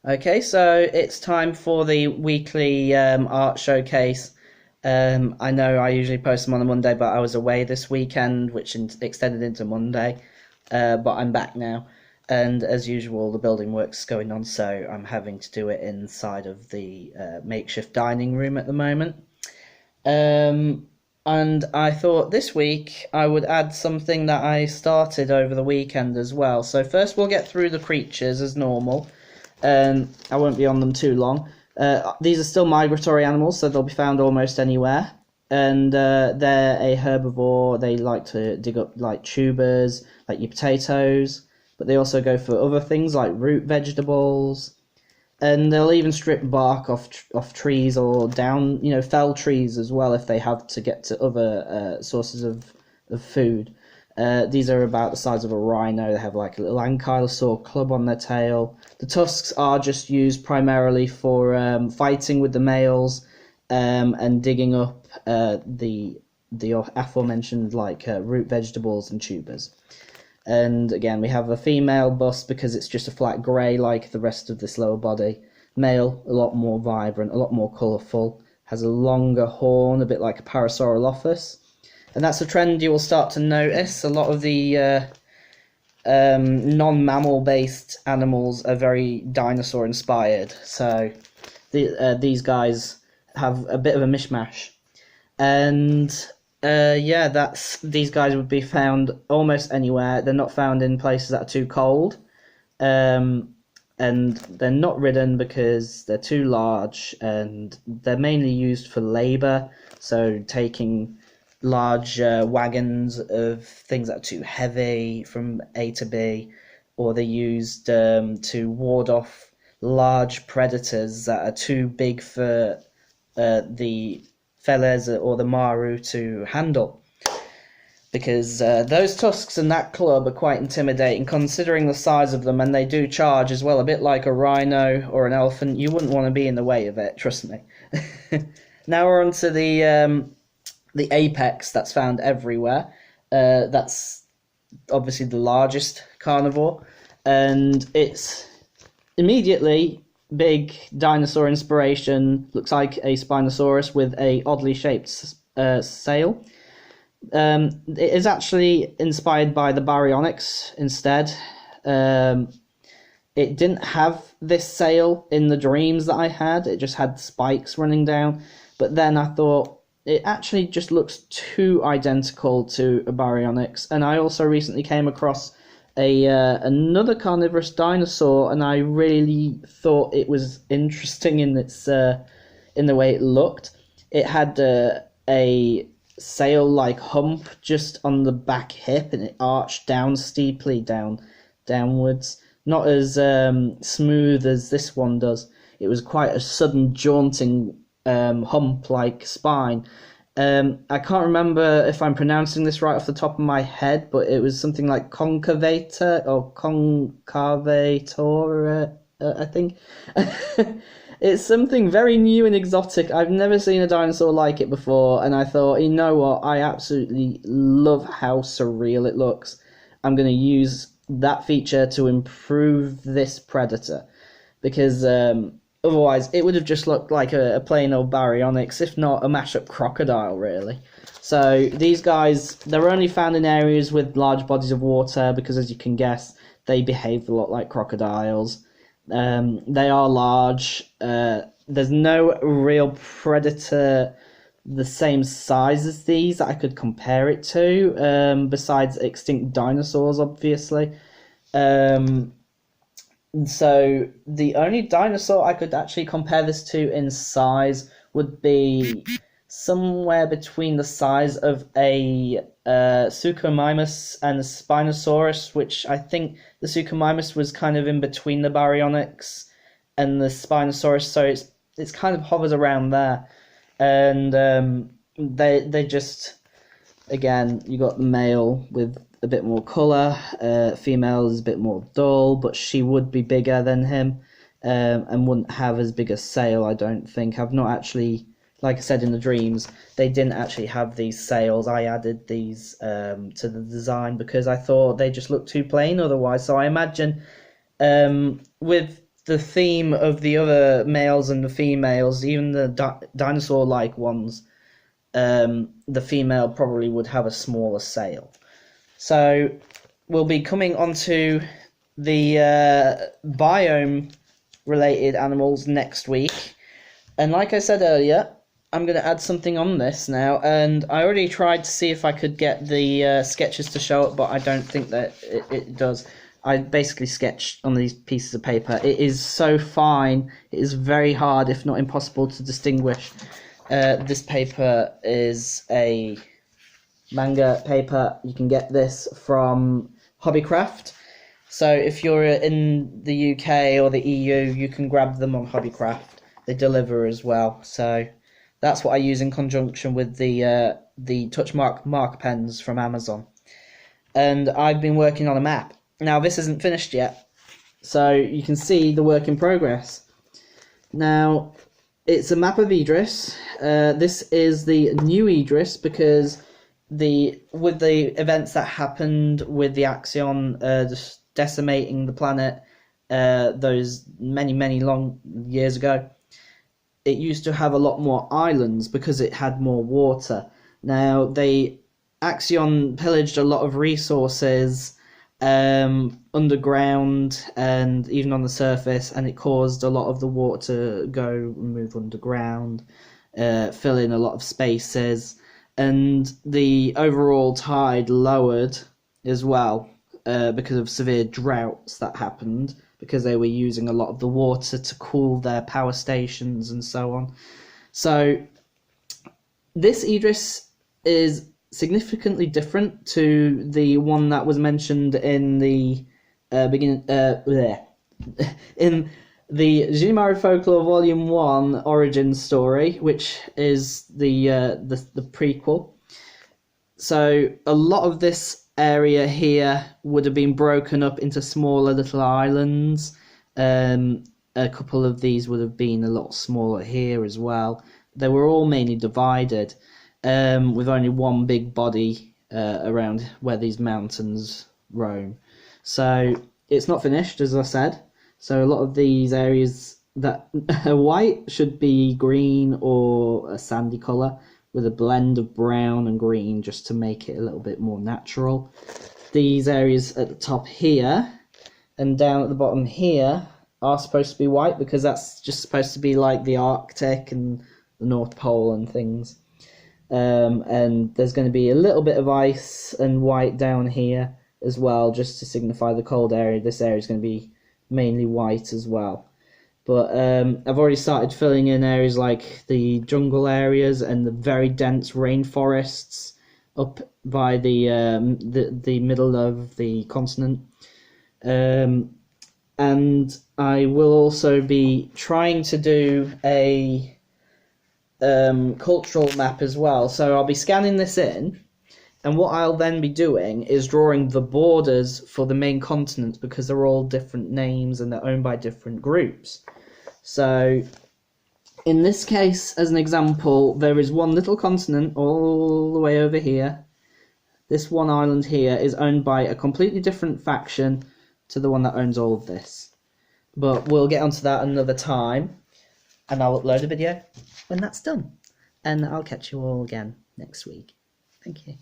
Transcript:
Okay, so it's time for the weekly art showcase. I know I usually post them on a Monday, but I was away this weekend, which extended into Monday. But I'm back now, and as usual, the building work's going on, so I'm having to do it inside of the makeshift dining room at the moment. Um, and I thought this week I would add something that I started over the weekend as well. So first we'll get through the creatures as normal. I won't be on them too long. These are still migratory animals, so they'll be found almost anywhere. And they're a herbivore. They like to dig up like tubers, like your potatoes, but they also go for other things like root vegetables, and they'll even strip bark off trees or down, fell trees as well if they have to get to other sources of food. These are about the size of a rhino. They have like a little ankylosaur club on their tail. The tusks are just used primarily for fighting with the males, and digging up the aforementioned like root vegetables and tubers. And again, we have a female bust because it's just a flat grey like the rest of this lower body. Male, a lot more vibrant, a lot more colourful, has a longer horn, a bit like a Parasaurolophus. And that's a trend you will start to notice. A lot of the non-mammal based animals are very dinosaur inspired. So these guys have a bit of a mishmash. And yeah, these guys would be found almost anywhere. They're not found in places that are too cold, and they're not ridden because they're too large, and they're mainly used for labour. So taking large wagons of things that are too heavy from A to B, or they're used to ward off large predators that are too big for the Feles or the Maru to handle, because those tusks and that club are quite intimidating considering the size of them, and they do charge as well, a bit like a rhino or an elephant. You wouldn't want to be in the way of it, trust me. Now we're on to the apex that's found everywhere. That's obviously the largest carnivore, and it's immediately big dinosaur inspiration. Looks like a Spinosaurus with a oddly shaped sail. It is actually inspired by the Baryonyx instead. It didn't have this sail in the dreams that I had. It just had spikes running down. But then I thought it actually just looks too identical to a Baryonyx. And I also recently came across another carnivorous dinosaur, and I really thought it was interesting in its in the way it looked. It had a sail-like hump just on the back hip, and it arched down steeply downwards. Not as smooth as this one does. It was quite a sudden jaunting hump-like spine. I can't remember if I'm pronouncing this right off the top of my head, but it was something like concavator or concavator, I think. It's something very new and exotic. I've never seen a dinosaur like it before, and I thought, you know what, I absolutely love how surreal it looks. I'm going to use that feature to improve this predator, because otherwise it would have just looked like a plain old Baryonyx, if not a mashup crocodile, really. So these guys, they're only found in areas with large bodies of water because, as you can guess, they behave a lot like crocodiles. They are large. There's no real predator the same size as these that I could compare it to, besides extinct dinosaurs, obviously. So the only dinosaur I could actually compare this to in size would be somewhere between the size of a Suchomimus and a Spinosaurus, which I think the Suchomimus was kind of in between the Baryonyx and the Spinosaurus, so it's kind of hovers around there. And they just, again, you got the male with a bit more colour, female is a bit more dull, but she would be bigger than him, and wouldn't have as big a sail, I don't think. I've not actually, like I said in the dreams, they didn't actually have these sails. I added these to the design because I thought they just looked too plain otherwise. So I imagine with the theme of the other males and the females, even the dinosaur-like ones, the female probably would have a smaller sail. So we'll be coming onto the biome-related animals next week. And like I said earlier, I'm going to add something on this now, and I already tried to see if I could get the sketches to show up, but I don't think that it does. I basically sketched on these pieces of paper. It is so fine, it is very hard, if not impossible, to distinguish. This paper is a manga paper. You can get this from Hobbycraft. So if you're in the UK or the EU, you can grab them on Hobbycraft. They deliver as well. So that's what I use in conjunction with the Touchmark marker pens from Amazon. And I've been working on a map. Now this isn't finished yet, so you can see the work in progress. Now it's a map of Idris. This is the new Idris because with the events that happened with the Axion just decimating the planet those many long years ago, it used to have a lot more islands because it had more water. Now Axion pillaged a lot of resources underground and even on the surface, and it caused a lot of the water to move underground, fill in a lot of spaces, and the overall tide lowered as well because of severe droughts that happened, because they were using a lot of the water to cool their power stations and so on. So this Idris is significantly different to the one that was mentioned in the in the Junimaru Folklore Volume 1 origin story, which is the prequel. So a lot of this area here would have been broken up into smaller little islands. A couple of these would have been a lot smaller here as well. They were all mainly divided, with only one big body around where these mountains roam. So it's not finished, as I said. So a lot of these areas that are white should be green or a sandy colour, with a blend of brown and green just to make it a little bit more natural. These areas at the top here and down at the bottom here are supposed to be white because that's just supposed to be like the Arctic and the North Pole and things. And there's going to be a little bit of ice and white down here as well, just to signify the cold area. This area is going to be mainly white as well. But I've already started filling in areas like the jungle areas and the very dense rainforests up by the middle of the continent. And I will also be trying to do a cultural map as well. So I'll be scanning this in, and what I'll then be doing is drawing the borders for the main continents, because they're all different names and they're owned by different groups. So in this case, as an example, there is one little continent all the way over here. This one island here is owned by a completely different faction to the one that owns all of this. But we'll get onto that another time, and I'll upload a video when that's done. And I'll catch you all again next week. Thank you.